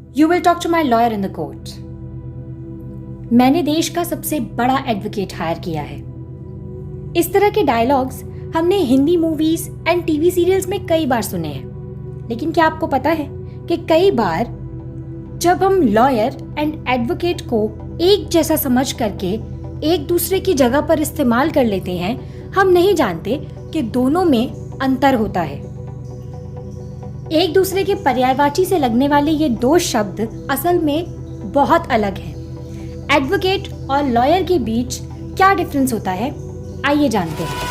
You will talk to my lawyer in the court. मैंने देश का सबसे बड़ा एडवोकेट हायर किया है। इस तरह के डायलॉग्स हमने Hindi movies and TV serials में कई बार सुने हैं, लेकिन क्या आपको पता है कि कई बार जब हम लॉयर एंड एडवोकेट को एक जैसा समझ करके एक दूसरे की जगह पर इस्तेमाल कर लेते हैं, हम नहीं जानते कि दोनों में अंतर होता है। एक दूसरे के पर्यायवाची से लगने वाले ये दो शब्द असल में बहुत अलग हैं। एडवोकेट और लॉयर के बीच क्या डिफरेंस होता है, आइए जानते हैं।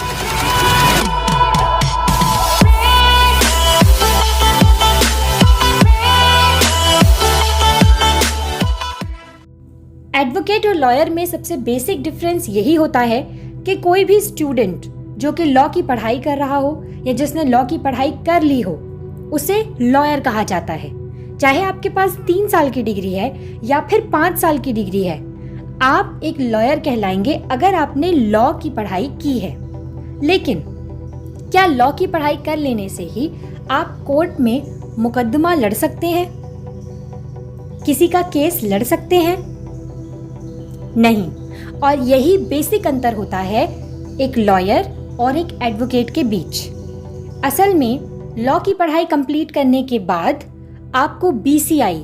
एडवोकेट और लॉयर में सबसे बेसिक डिफरेंस यही होता है कि कोई भी स्टूडेंट जो कि लॉ की पढ़ाई कर रहा हो या जिसने लॉ की पढ़ाई कर ली हो, उसे लॉयर कहा जाता है। चाहे आपके पास 3 साल की डिग्री है या फिर 5 साल की डिग्री है, आप एक लॉयर कहलाएंगे अगर आपने लॉ की पढ़ाई की है। लेकिन क्या लॉ की पढ़ाई कर लेने से ही आप कोर्ट में मुकदमा लड़ सकते हैं, किसी का केस लड़ सकते हैं? नहीं। और यही बेसिक अंतर होता है एक लॉयर और एक एडवोकेट के बीच। असल में लॉ की पढ़ाई कंप्लीट करने के बाद आपको BCI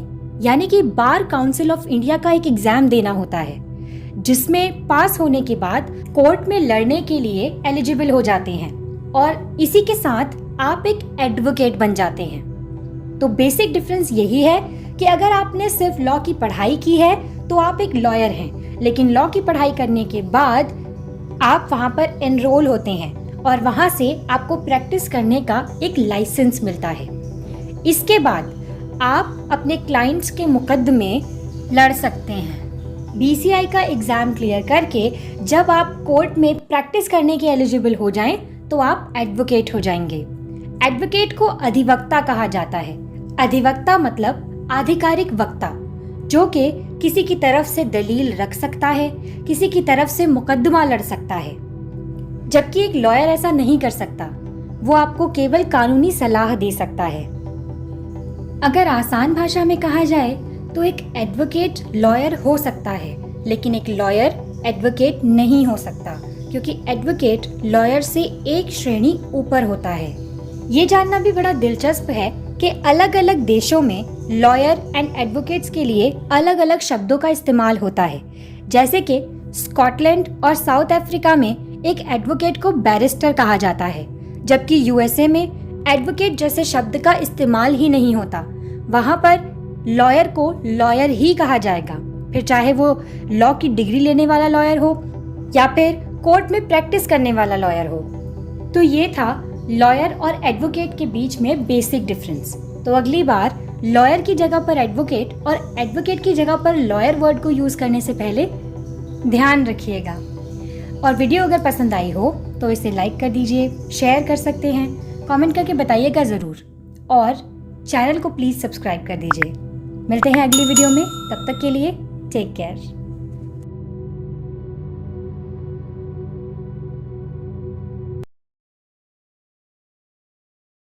यानी कि बार काउंसिल ऑफ इंडिया का एक एग्जाम देना होता है, जिसमें पास होने के बाद कोर्ट में लड़ने के लिए एलिजिबल हो जाते हैं और इसी के साथ आप एक एडवोकेट बन जाते हैं। तो बेसिक डिफरेंस यही है कि अगर आपने सिर्फ लॉ की पढ़ाई की है तो आप एक लॉयर हैं, लेकिन लॉ की पढ़ाई करने के बाद आप वहां पर एनरोल होते हैं और वहां से आपको प्रैक्टिस करने का एक लाइसेंस मिलता है। इसके बाद आप अपने क्लाइंट्स के मुकदमे लड़ सकते हैं। BCI का एग्जाम क्लियर करके जब आप कोर्ट में प्रैक्टिस करने के एलिजिबल हो जाएं, तो आप एडवोकेट हो जाएंगे। एडवोकेट को अधिवक्ता कहा जाता है। अधिवक्ता मतलब आधिकारिक वक्ता, जो कि किसी की तरफ से दलील रख सकता है, किसी की तरफ से मुकदमा लड़ सकता है। जबकि एक लॉयर ऐसा नहीं कर सकता, वो आपको केवल कानूनी सलाह दे सकता है। अगर आसान भाषा में कहा जाए तो एक एडवोकेट लॉयर हो सकता है, लेकिन एक लॉयर एडवोकेट नहीं हो सकता, क्योंकि एडवोकेट लॉयर से एक श्रेणी ऊपर होता है। ये जानना भी बड़ा दिलचस्प है कि अलग अलग देशों में लॉयर एंड एडवोकेट्स के लिए अलग अलग शब्दों का इस्तेमाल होता है। जैसे कि स्कॉटलैंड और साउथ अफ्रीका में एक एडवोकेट को बैरिस्टर कहा जाता है, जबकि USA में एडवोकेट जैसे शब्द का इस्तेमाल ही नहीं होता। वहां पर लॉयर को लॉयर ही कहा जाएगा, फिर चाहे वो लॉ की डिग्री लेने वाला लॉयर हो या फिर कोर्ट में प्रैक्टिस करने वाला लॉयर हो। तो ये था लॉयर और एडवोकेट के बीच में बेसिक डिफरेंस। तो अगली बार लॉयर की जगह पर एडवोकेट और एडवोकेट की जगह पर लॉयर वर्ड को यूज करने से पहले ध्यान रखिएगा। और वीडियो अगर पसंद आई हो तो इसे लाइक कर दीजिए, शेयर कर सकते हैं, कमेंट करके बताइएगा ज़रूर, और चैनल को प्लीज़ सब्सक्राइब कर दीजिए। मिलते हैं अगली वीडियो में, तब तक के लिए टेक केयर।